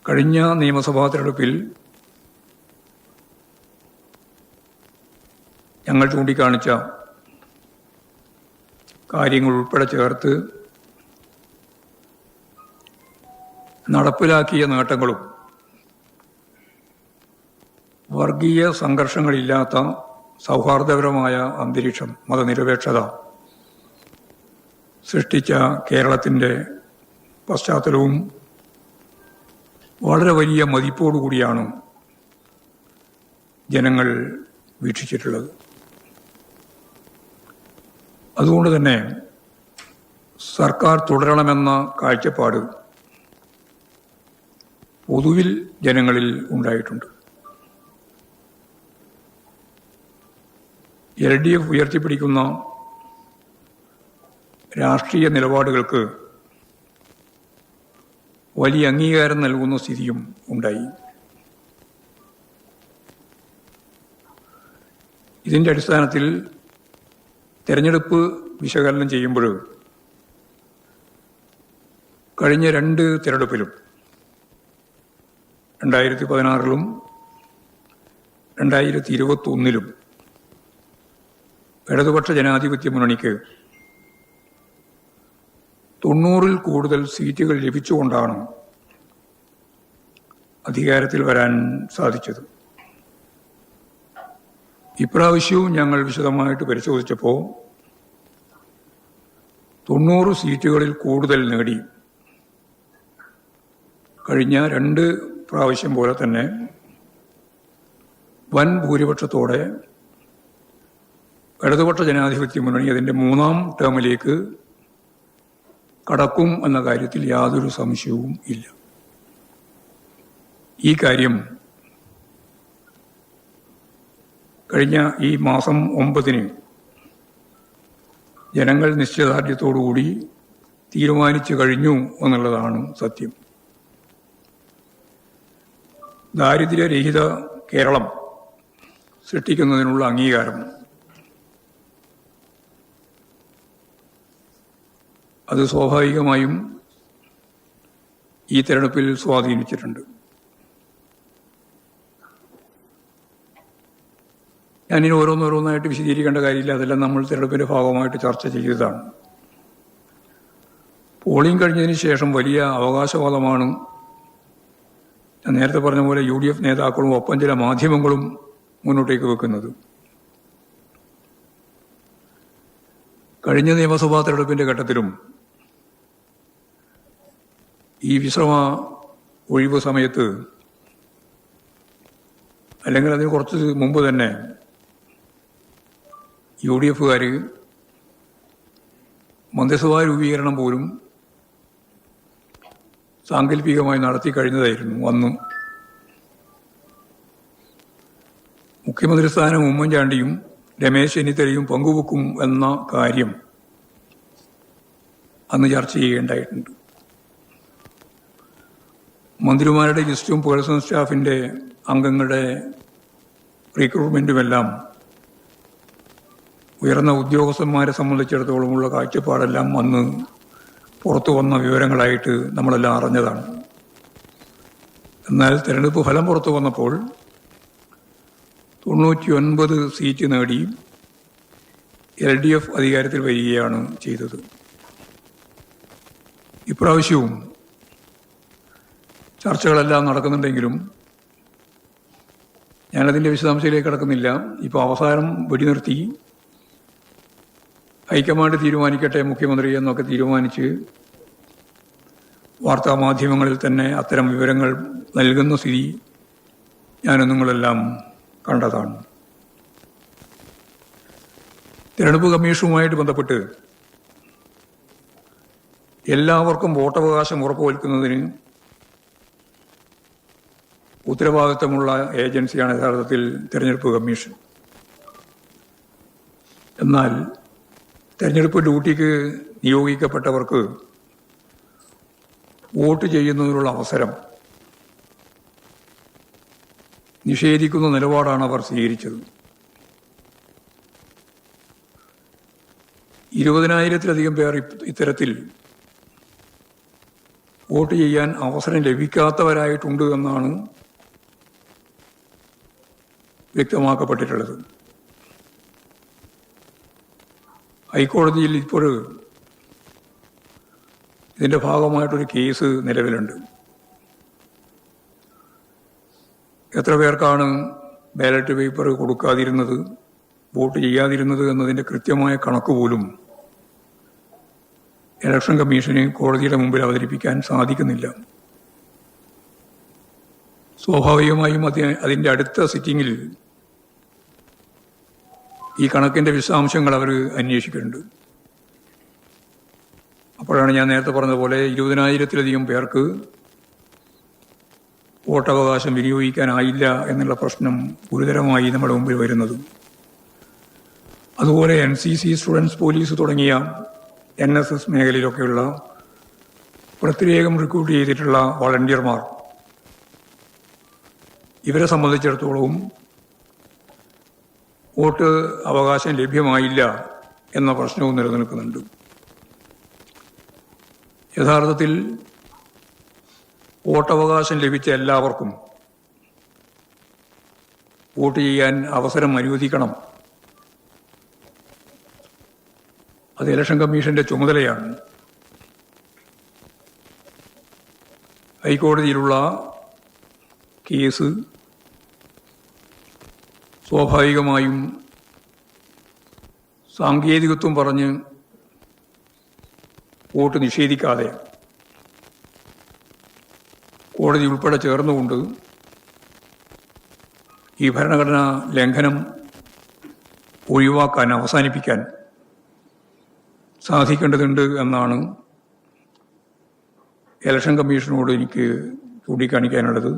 കഴിഞ്ഞ നിയമസഭാ തെരഞ്ഞെടുപ്പിൽ ഞങ്ങൾ ചൂണ്ടിക്കാണിച്ച കാര്യങ്ങൾ ഉൾപ്പെടെ ചേർത്ത് നടപ്പിലാക്കിയ നേട്ടങ്ങളും വർഗീയ സംഘർഷങ്ങളില്ലാത്ത സൗഹാർദ്ദപരമായ അന്തരീക്ഷം, മതനിരപേക്ഷത സൃഷ്ടിച്ച കേരളത്തിൻ്റെ പശ്ചാത്തലവും വളരെ വലിയ മതിപ്പോടുകൂടിയാണ് ജനങ്ങൾ വീക്ഷിച്ചിട്ടുള്ളത്. അതുകൊണ്ട് തന്നെ സർക്കാർ തുടരണമെന്ന കാഴ്ചപ്പാട് പൊതുവിൽ ജനങ്ങളിൽ ഉണ്ടായിട്ടുണ്ട്. LDF ഉയർത്തിപ്പിടിക്കുന്ന രാഷ്ട്രീയ നിലപാടുകൾക്ക് വലിയ അംഗീകാരം നൽകുന്ന സ്ഥിതിയും ഉണ്ടായി. ഇതിൻ്റെ അടിസ്ഥാനത്തിൽ തെരഞ്ഞെടുപ്പ് വിശകലനം ചെയ്യുമ്പോൾ കഴിഞ്ഞ 2 തെരഞ്ഞെടുപ്പിലും 2016 2021 ഇടതുപക്ഷ ജനാധിപത്യ മുന്നണിക്ക് 90-ൽ കൂടുതൽ സീറ്റുകൾ ലഭിച്ചുകൊണ്ടാണ് അധികാരത്തിൽ വരാൻ സാധിച്ചത്. ഇപ്രാവശ്യവും ഞങ്ങൾ വിശദമായിട്ട് പരിശോധിച്ചപ്പോൾ 90 സീറ്റുകളിൽ കൂടുതൽ നേടി. കഴിഞ്ഞ 2 പ്രാവശ്യം പോലെ തന്നെ വൻ ഭൂരിപക്ഷത്തോടെ ഇടതുപക്ഷ ജനാധിപത്യ മുന്നണി അതിൻ്റെ 3ാം ടേമിലേക്ക് കടക്കും എന്ന കാര്യത്തിൽ യാതൊരു സംശയവും ഇല്ല. ഈ കാര്യം കഴിഞ്ഞ ഈ മാസം 9-ന് ജനങ്ങൾ നിശ്ചയദാർഢ്യത്തോടുകൂടി തീരുമാനിച്ചു കഴിഞ്ഞു എന്നുള്ളതാണ് സത്യം. ദാരിദ്ര്യരഹിത കേരളം സൃഷ്ടിക്കുന്നതിനുള്ള അംഗീകാരം അത് സ്വാഭാവികമായും ഈ തെരഞ്ഞെടുപ്പിൽ സ്വാധീനിച്ചിട്ടുണ്ട്. ഞാനിനി ഓരോന്നോരോന്നായിട്ട് വിശദീകരിക്കേണ്ട കാര്യമില്ല, അതെല്ലാം നമ്മൾ തെരഞ്ഞെടുപ്പിൻ്റെ ഭാഗമായിട്ട് ചർച്ച ചെയ്തതാണ്. പോളിംഗ് കഴിഞ്ഞതിന് ശേഷം വലിയ അവകാശവാദമാണ് ഞാൻ നേരത്തെ പറഞ്ഞ പോലെ UDF നേതാക്കളും ഒപ്പം ചില മാധ്യമങ്ങളും മുന്നോട്ടേക്ക് വെക്കുന്നത്. കഴിഞ്ഞ നിയമസഭാ തെരഞ്ഞെടുപ്പിൻ്റെ ഘട്ടത്തിലും ഈ വിശ്രമ ഒഴിവ് സമയത്ത് അല്ലെങ്കിൽ അതിന് കുറച്ച് മുമ്പ് തന്നെ UDFകാർ മന്ത്രിസഭാ രൂപീകരണം പോലും സാങ്കല്പികമായി നടത്തി കഴിഞ്ഞതായിരുന്നു. അന്ന് മുഖ്യമന്ത്രി സ്ഥാനം ഉമ്മൻചാണ്ടിയും രമേശ് ചെന്നിത്തലയും പങ്കുവെക്കും എന്ന കാര്യം അന്ന് ചർച്ച ചെയ്യേണ്ടതായിട്ടുണ്ട്. മന്ത്രിമാരുടെ ലിസ്റ്റും പേഴ്സണൽ സ്റ്റാഫിൻ്റെ അംഗങ്ങളുടെ റിക്രൂട്ട്മെൻറ്റുമെല്ലാം ഉയർന്ന ഉദ്യോഗസ്ഥന്മാരെ സംബന്ധിച്ചിടത്തോളമുള്ള കാഴ്ചപ്പാടെല്ലാം അന്ന് പുറത്തു വന്ന വിവരങ്ങളായിട്ട് നമ്മളെല്ലാം അറിഞ്ഞതാണ്. എന്നാൽ തെരഞ്ഞെടുപ്പ് ഫലം പുറത്തു വന്നപ്പോൾ 99 സീറ്റ് നേടി LDF അധികാരത്തിൽ വരികയാണ് ചെയ്തത്. ഇപ്രാവശ്യവും ചർച്ചകളെല്ലാം നടക്കുന്നുണ്ടെങ്കിലും ഞാനതിൻ്റെ വിശദാംശത്തിലേക്ക് കടക്കുന്നില്ല. ഇപ്പോൾ അവസാനം വെടിനിർത്തി ഹൈക്കമാൻഡ് തീരുമാനിക്കട്ടെ മുഖ്യമന്ത്രി എന്നൊക്കെ തീരുമാനിച്ച് വാർത്താമാധ്യമങ്ങളിൽ തന്നെ അത്തരം വിവരങ്ങൾ നൽകുന്ന സ്ഥിതി ഞാനും നിങ്ങളെല്ലാം കണ്ടതാണ്. തിരഞ്ഞെടുപ്പ് കമ്മീഷനുമായിട്ട് ബന്ധപ്പെട്ട് എല്ലാവർക്കും വോട്ടവകാശം ഉറപ്പുവരുത്തുന്നതിന് ഉത്തരവാദിത്തമുള്ള ഏജൻസിയാണ് യഥാർത്ഥത്തിൽ തിരഞ്ഞെടുപ്പ് കമ്മീഷൻ. എന്നാൽ തെരഞ്ഞെടുപ്പ് ഡ്യൂട്ടിക്ക് നിയോഗിക്കപ്പെട്ടവർക്ക് വോട്ട് ചെയ്യുന്നതിനുള്ള അവസരം നിഷേധിക്കുന്ന നിലപാടാണ് അവർ സ്വീകരിച്ചത്. 20,000-ലധികം പേർ ഇത്തരത്തിൽ വോട്ട് ചെയ്യാൻ അവസരം ലഭിക്കാത്തവരായിട്ടുണ്ട് എന്നാണ് വ്യക്തമാക്കപ്പെട്ടിട്ടുള്ളത്. ഹൈക്കോടതിയിൽ ഇപ്പോൾ ഇതിൻ്റെ ഭാഗമായിട്ടൊരു കേസ് നിലവിലുണ്ട്. എത്ര പേർക്കാണ് ബാലറ്റ് പേപ്പർ കൊടുക്കാതിരുന്നത്, വോട്ട് ചെയ്യാതിരുന്നത് എന്നതിൻ്റെ കൃത്യമായ കണക്ക് പോലും ഇലക്ഷൻ കമ്മീഷന് കോടതിയുടെ മുമ്പിൽ അവതരിപ്പിക്കാൻ സാധിക്കുന്നില്ല. സ്വാഭാവികമായും അതിൻ്റെ അടുത്ത സിറ്റിങ്ങിൽ ഈ കണക്കിൻ്റെ വിശദാംശങ്ങൾ അവർ അന്വേഷിക്കുന്നുണ്ട്. അപ്പോഴാണ് ഞാൻ നേരത്തെ പറഞ്ഞതുപോലെ 20,000-ലധികം പേർക്ക് വോട്ടവകാശം വിനിയോഗിക്കാനായില്ല എന്നുള്ള പ്രശ്നം ഗുരുതരമായി നമ്മുടെ മുമ്പിൽ വരുന്നത്. അതുപോലെ NCC, സ്റ്റുഡൻസ് പോലീസ് തുടങ്ങിയ NSS മേഖലയിലൊക്കെയുള്ള പ്രത്യേകം റിക്രൂട്ട് ചെയ്തിട്ടുള്ള വളണ്ടിയർമാർ, ഇവരെ സംബന്ധിച്ചിടത്തോളം വോട്ട് അവകാശം ലഭ്യമായില്ല എന്ന പ്രശ്നവും നിലനിൽക്കുന്നുണ്ട്. യഥാർത്ഥത്തിൽ വോട്ടവകാശം ലഭിച്ച എല്ലാവർക്കും വോട്ട് ചെയ്യാൻ അവസരം അനുവദിക്കണം. അത് ഇലക്ഷൻ കമ്മീഷന്റെ ചുമതലയാണ്. ഹൈക്കോടതിയിലുള്ള കേസ് സ്വാഭാവികമായും സാങ്കേതികത്വം പറഞ്ഞ് വോട്ട് നിഷേധിക്കാതെ കോടതി ഉൾപ്പെടെ ചേർന്നുകൊണ്ട് ഈ ഭരണഘടനാ ലംഘനം ഒഴിവാക്കാൻ, അവസാനിപ്പിക്കാൻ സാധിക്കേണ്ടതുണ്ട് എന്നാണ് ഇലക്ഷൻ കമ്മീഷനോട് എനിക്ക് ചൂണ്ടിക്കാണിക്കാനുള്ളത്.